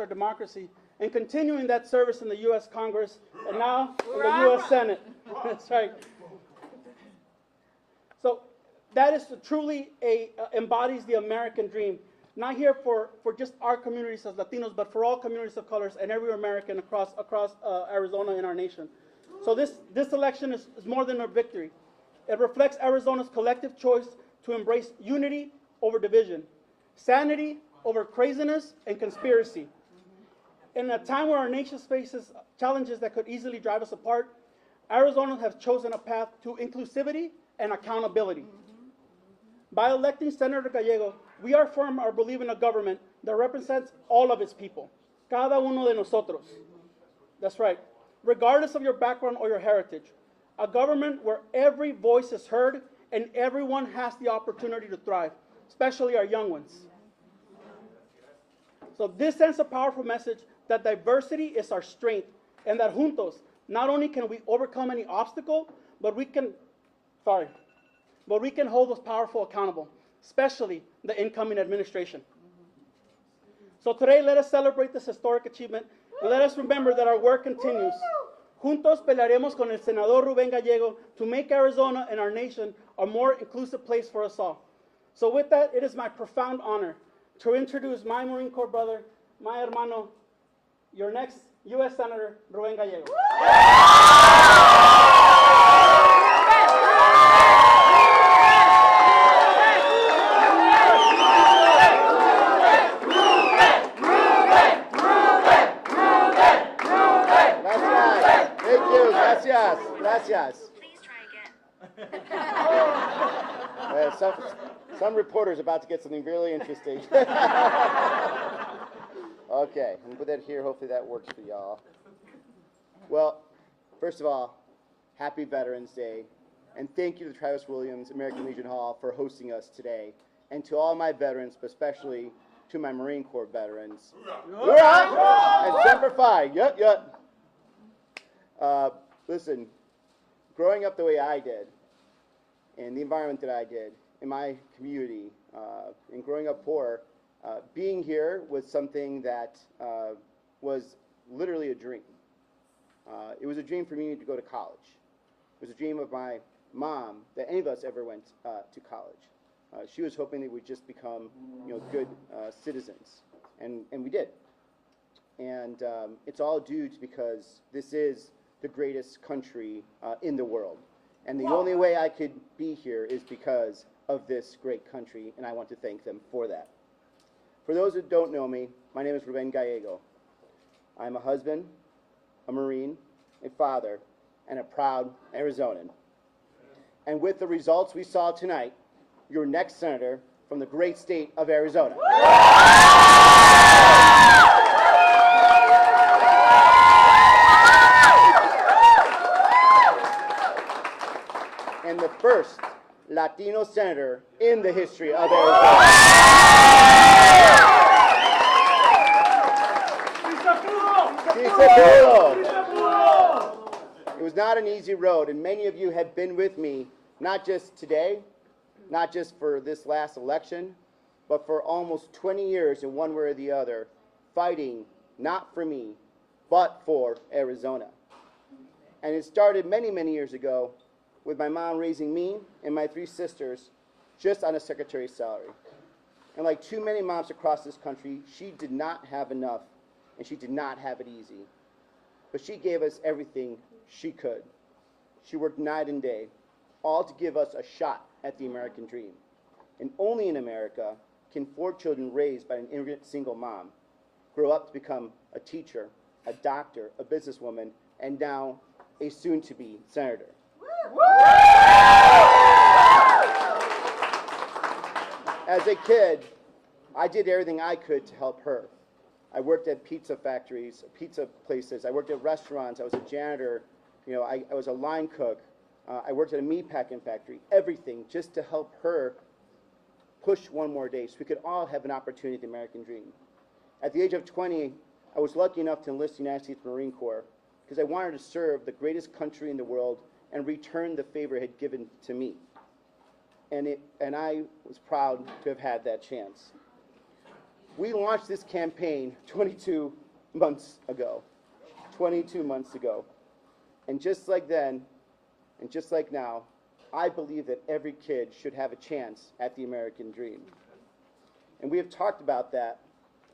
democracy and continuing that service in the U.S. Congress and now in the U.S. Senate. That's right. So that is truly embodies the American dream. Not here for just our communities as Latinos, but for all communities of colors and every American across Arizona and our nation. So this election is more than a victory. It reflects Arizona's collective choice to embrace unity over division, sanity over craziness and conspiracy. In a time where our nation faces challenges that could easily drive us apart, Arizonans have chosen a path to inclusivity and accountability. By electing Senator Gallego, we affirm our belief in a government that represents all of its people, cada uno de nosotros. That's right, regardless of your background or your heritage. A government where every voice is heard and everyone has the opportunity to thrive, especially our young ones. So this sends a powerful message that diversity is our strength and that juntos, not only can we overcome any obstacle, but we can hold those powerful accountable, especially the incoming administration. So today, let us celebrate this historic achievement, and let us remember that our work continues. Juntos pelearemos con el senador Ruben Gallego to make Arizona and our nation a more inclusive place for us all. So with that, it is my profound honor to introduce my Marine Corps brother, my hermano, your next U.S. Senator, Ruben Gallego. Gracias. Please try again. Some reporter's about to get something really interesting. Okay, I'm going to put that here. Hopefully that works for y'all. Well, first of all, happy Veterans Day. And thank you to Travis Williams, American Legion Hall, for hosting us today. And to all my veterans, but especially to my Marine Corps veterans. Hoorah! And Semper Fi. Yup. Listen, growing up the way I did, in the environment that I did, in my community, and growing up poor, being here was something that was literally a dream. It was a dream for me to go to college. It was a dream of my mom that any of us ever went to college. She was hoping that we'd just become, good citizens, and we did. And it's all due to because this is the greatest country in the world. And the only way I could be here is because of this great country, and I want to thank them for that. For those who don't know me, my name is Ruben Gallego. I'm a husband, a Marine, a father, and a proud Arizonan. And with the results we saw tonight, your next senator from the great state of Arizona. And the first Latino senator in the history of Arizona. It was not an easy road, and many of you have been with me, not just today, not just for this last election, but for almost 20 years in one way or the other, fighting not for me, but for Arizona. And it started many, many years ago with my mom raising me and my 3 sisters just on a secretary's salary. And like too many moms across this country, she did not have enough, and she did not have it easy. But she gave us everything she could. She worked night and day, all to give us a shot at the American dream. And only in America can 4 children raised by an immigrant single mom grow up to become a teacher, a doctor, a businesswoman, and now a soon-to-be senator. As a kid, I did everything I could to help her. I worked at pizza factories, pizza places. I worked at restaurants. I was a janitor. I was a line cook. I worked at a meat packing factory. Everything just to help her push one more day so we could all have an opportunity at the American dream. At the age of 20, I was lucky enough to enlist in the United States Marine Corps because I wanted to serve the greatest country in the world and return the favor it had given to me. And I was proud to have had that chance. We launched this campaign 22 months ago. 22 months ago. And just like then, and just like now, I believe that every kid should have a chance at the American dream. And we have talked about that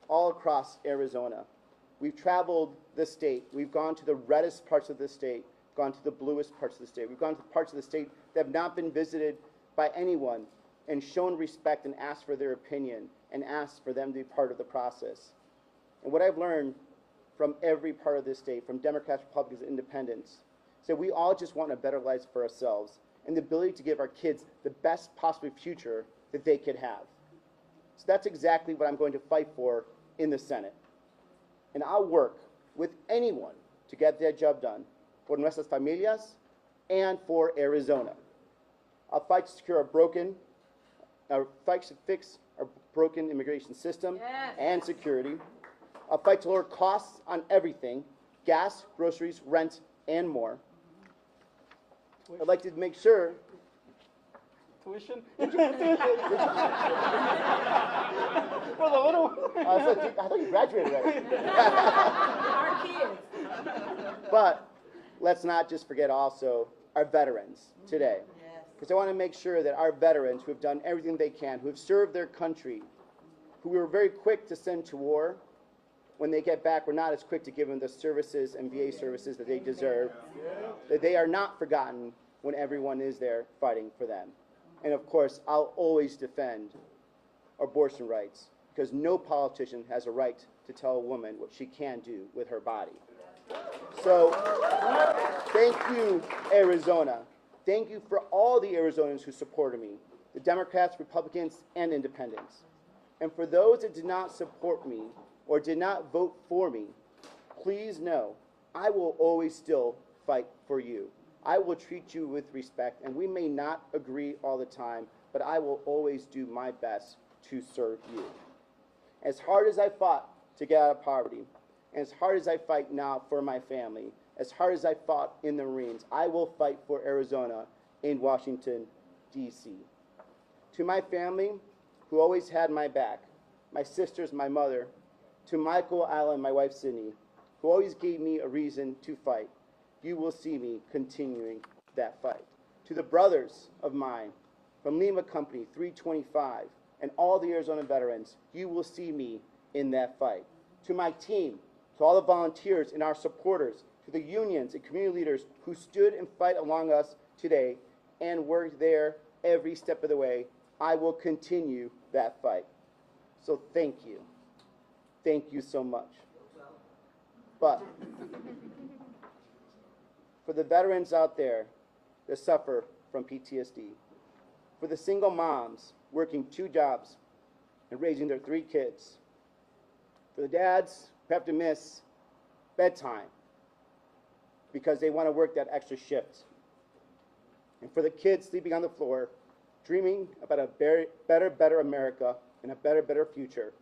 all across Arizona. We've traveled the state. We've gone to the reddest parts of the state, gone to the bluest parts of the state. We've gone to parts of the state that have not been visited by anyone and shown respect and asked for their opinion and asked for them to be part of the process. And what I've learned from every part of this state, from Democrats, Republicans, and Independents, is that we all just want a better life for ourselves and the ability to give our kids the best possible future that they could have. So that's exactly what I'm going to fight for in the Senate. And I'll work with anyone to get that job done for nuestras familias and for Arizona. I'll fight to secure fight to fix our broken immigration system and security. I'll fight to lower costs on everything, gas, groceries, rent, and more. I'd like to make sure. Tuition? I thought you graduated already. Our kids. But let's not just forget also our veterans today. Because I want to make sure that our veterans who have done everything they can, who have served their country, who we were very quick to send to war, when they get back, we're not as quick to give them the services and VA services that they deserve, that they are not forgotten when everyone is there fighting for them. And of course, I'll always defend abortion rights, because no politician has a right to tell a woman what she can do with her body. So, thank you, Arizona. Thank you for all the Arizonans who supported me, the Democrats, Republicans, and Independents. And for those that did not support me or did not vote for me, please know I will always still fight for you. I will treat you with respect, and we may not agree all the time, but I will always do my best to serve you. As hard as I fought to get out of poverty, and as hard as I fight now for my family, as hard as I fought in the Marines, I will fight for Arizona in Washington, D.C. To my family, who always had my back, my sisters, my mother, to Michael, Allen, my wife, Sydney, who always gave me a reason to fight, you will see me continuing that fight. To the brothers of mine from Lima Company 325 and all the Arizona veterans, you will see me in that fight. To my team, to all the volunteers and our supporters, to the unions and community leaders who stood and fight along us today and were there every step of the way, I will continue that fight. So thank you. Thank you so much. But for the veterans out there that suffer from PTSD, for the single moms working 2 jobs and raising their 3 kids, for the dads who have to miss bedtime because they want to work that extra shift, and for the kids sleeping on the floor, dreaming about a better America and a better future,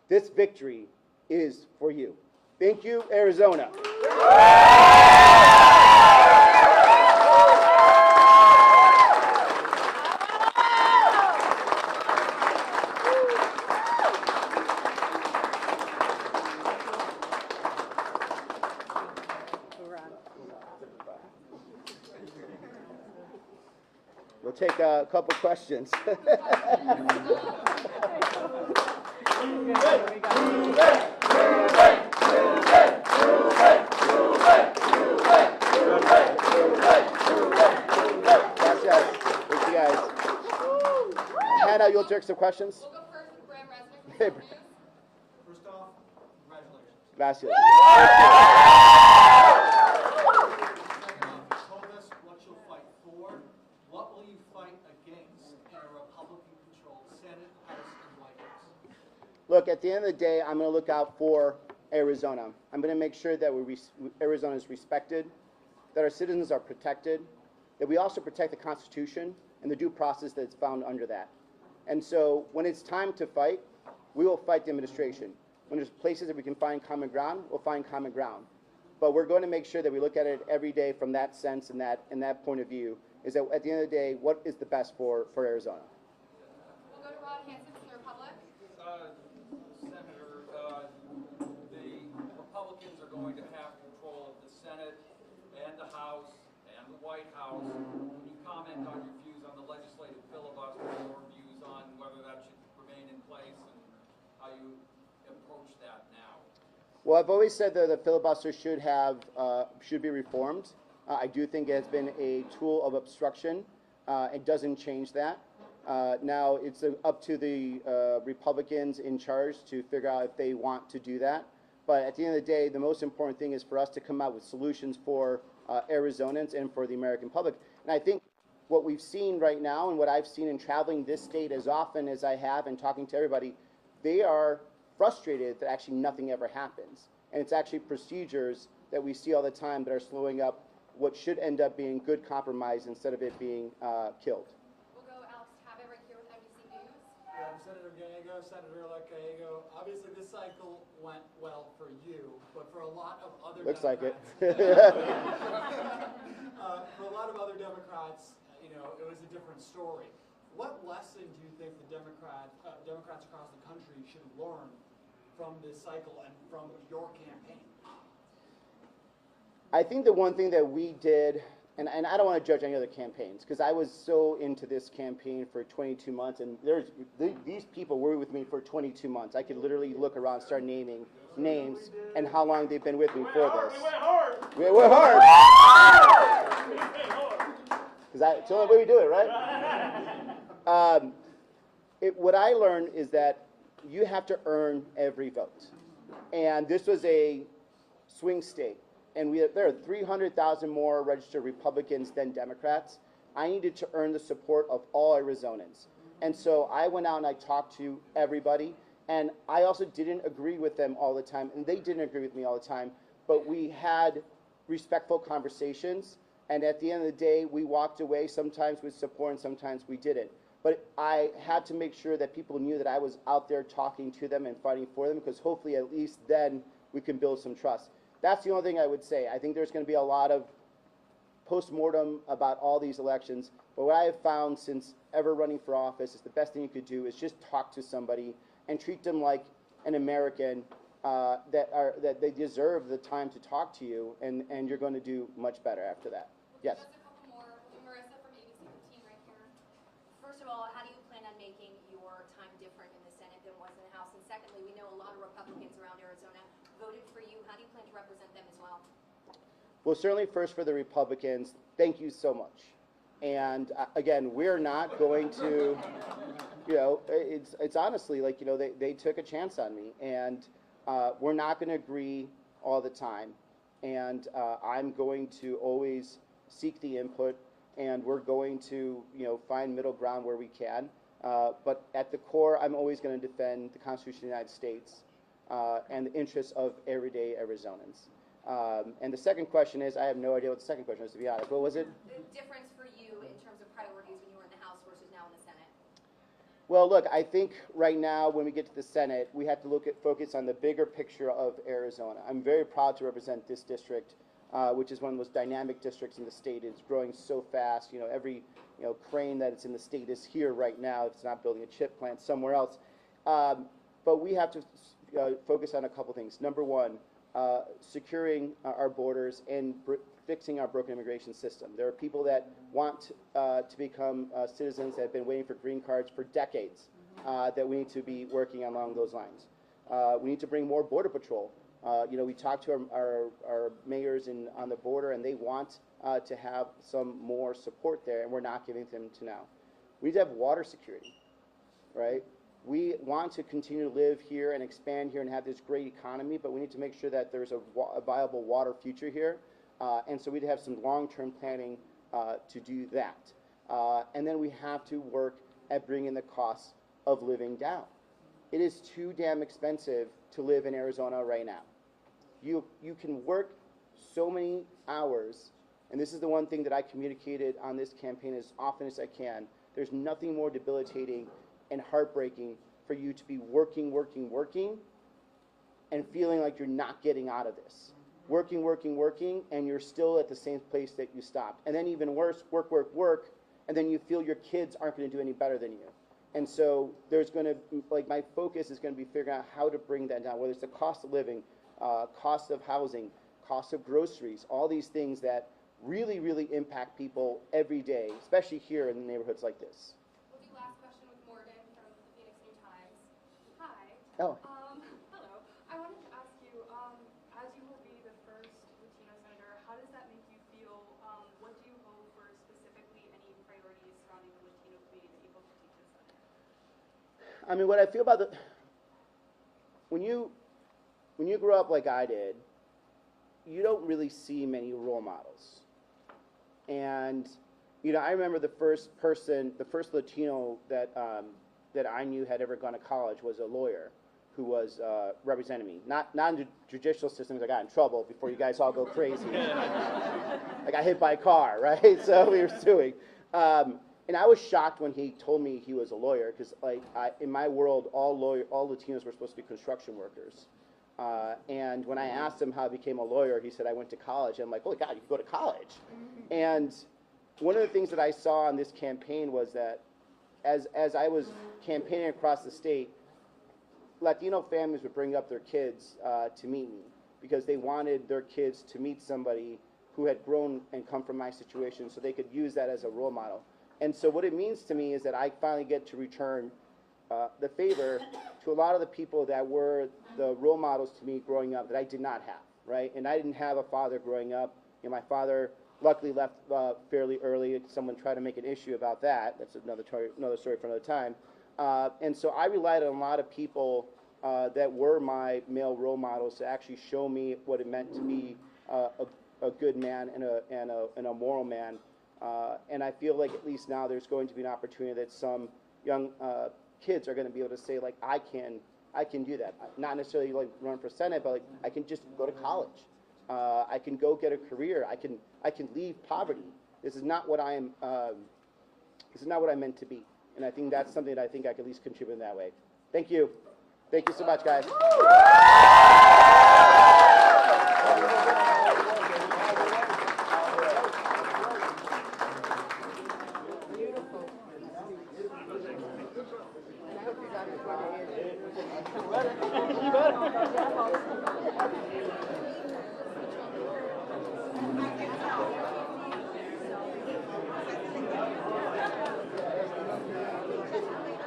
this victory is for you. Thank you, Arizona. We'll take a couple questions. Hannah, you'll take some questions? We'll go first with Brand Resnick. First off, congratulations. Gracias. Second off, you told us what you'll fight for. What will you fight against in a Republican-controlled Senate, House, and White House? Look, at the end of the day, I'm going to look out for Arizona. I'm going to make sure that Arizona is respected, that our citizens are protected, that we also protect the Constitution and the due process that's found under that. And so when it's time to fight, we will fight the administration. When there's places that we can find common ground, we'll find common ground. But we're going to make sure that we look at it every day from that sense and that point of view, is that at the end of the day, what is the best for Arizona? We'll go to Rod Hansen from the Republic. Senator, going to have control of the Senate and the House and the White House. Can you comment on your views on the legislative filibuster, your views on whether that should remain in place, and how you approach that now? Well, I've always said that the filibuster should be reformed. I do think it has been a tool of obstruction. It doesn't change that. Now it's up to the Republicans in charge to figure out if they want to do that. But at the end of the day, the most important thing is for us to come out with solutions for Arizonans and for the American public. And I think what we've seen right now, and what I've seen in traveling this state as often as I have and talking to everybody, they are frustrated that actually nothing ever happens. And it's actually procedures that we see all the time that are slowing up what should end up being good compromise instead of it being killed. We'll go Alex Tabbitt right here with NBC News. Yeah, I'm Senator Gallego, Senator-elect Gallego. Obviously, this cycle went well for you, but for a lot of other Looks like it. For a lot of other Democrats, it was a different story. What lesson do you think the Democrats across the country should learn from this cycle and from your campaign? I think the one thing that we did, and I don't want to judge any other campaigns, because I was so into this campaign for 22 months, and these people were with me for 22 months. I could literally look around and start naming names and how long they've been with me for this. We went hard. We went hard. Because it's the only way we do it, right? What I learned is that you have to earn every vote. And this was a swing state. And there are 300,000 more registered Republicans than Democrats. I needed to earn the support of all Arizonans. And so I went out and I talked to everybody. And I also didn't agree with them all the time. And they didn't agree with me all the time. But we had respectful conversations. And at the end of the day, we walked away sometimes with support and sometimes we didn't. But I had to make sure that people knew that I was out there talking to them and fighting for them, because hopefully at least then we can build some trust. That's the only thing I would say. I think there's going to be a lot of post-mortem about all these elections. But what I have found since ever running for office is the best thing you could do is just talk to somebody and treat them like an American, that they deserve the time to talk to you, and you're going to do much better after that. Yes. Just a couple more. Marissa from ABC 15 right here. First of all, how do you plan on making your time different in the Senate than was in the House? And secondly, we know a lot of Republicans around Arizona voted for you. How do you plan to represent them as well? Well, certainly first for the Republicans, thank you so much. And again, we're not going to, it's honestly like, they took a chance on me, and we're not going to agree all the time. And I'm going to always seek the input, and we're going to, find middle ground where we can. But at the core, I'm always going to defend the Constitution of the United States and the interests of everyday Arizonans. And the second question is, I have no idea what the second question is, to be honest. What was it? The difference for you in terms of priorities when you were in the House versus now in the Senate? Well, look, I think right now when we get to the Senate, we have to focus on the bigger picture of Arizona. I'm very proud to represent this district, which is one of the most dynamic districts in the state. It's growing so fast. Every crane that is in the state is here right now. It's not building a chip plant somewhere else. But we have to focus on a couple things. Number one, securing our borders and fixing our broken immigration system. There are people that want to become citizens that have been waiting for green cards for decades, that we need to be working along those lines. We need to bring more Border Patrol. We talked to our mayors on the border, and they want to have some more support there, and we're not giving them to now. We need to have water security, right? We want to continue to live here and expand here and have this great economy, but we need to make sure that there's a viable water future here. And so we'd have some long-term planning to do that. And then we have to work at bringing the costs of living down. It is too damn expensive to live in Arizona right now. You can work so many hours, and this is the one thing that I communicated on this campaign as often as I can. There's nothing more debilitating and heartbreaking for you to be working, and feeling like you're not getting out of this. Working, and you're still at the same place that you stopped. And then even worse, work, and then you feel your kids aren't going to do any better than you. And so there's going to, my focus is going to be figuring out how to bring that down, whether it's the cost of living, cost of housing, cost of groceries, all these things that really, really impact people every day, especially here in neighborhoods like this. We'll do last question with Morgan from the Phoenix New Times. Hi. Oh. Hello. I wanted to ask you, as you will be the first Latino senator, how does that make you feel? What do you hold for specifically any priorities surrounding the Latino community that you hope to take to the Senate? I mean, what I feel about when you grow up like I did, you don't really see many role models. And, you know, I remember the first Latino that I knew had ever gone to college was a lawyer who was representing me. Not in the judicial system, because I got in trouble before you guys all go crazy. I got hit by a car, right? So we were suing. And I was shocked when he told me he was a lawyer, because in my world, all Latinos were supposed to be construction workers. And when I asked him how I became a lawyer, he said, I went to college. And I'm like, holy God, you can go to college. And one of the things that I saw on this campaign was that as I was campaigning across the state, Latino families would bring up their kids to meet me because they wanted their kids to meet somebody who had grown and come from my situation so they could use that as a role model. And so what it means to me is that I finally get to return the favor to a lot of the people that were the role models to me growing up that I did not have, right? And I didn't have a father growing up. You know, my father luckily left fairly early. Someone tried to make an issue about that. That's another story for another time. And so I relied on a lot of people that were my male role models to actually show me what it meant to be a good man and a moral man. And I feel like at least now there's going to be an opportunity that some young kids are going to be able to say, like, I can do that. Not necessarily like run for Senate, but like I can just go to college. I can go get a career. I can leave poverty. This is not what I am. This is not what I meant to be. And I think that's something that I think I can at least contribute in that way. Thank you. Thank you so much, guys.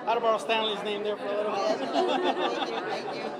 How to borrow Stanley's name there for a little bit. Thank you, thank you.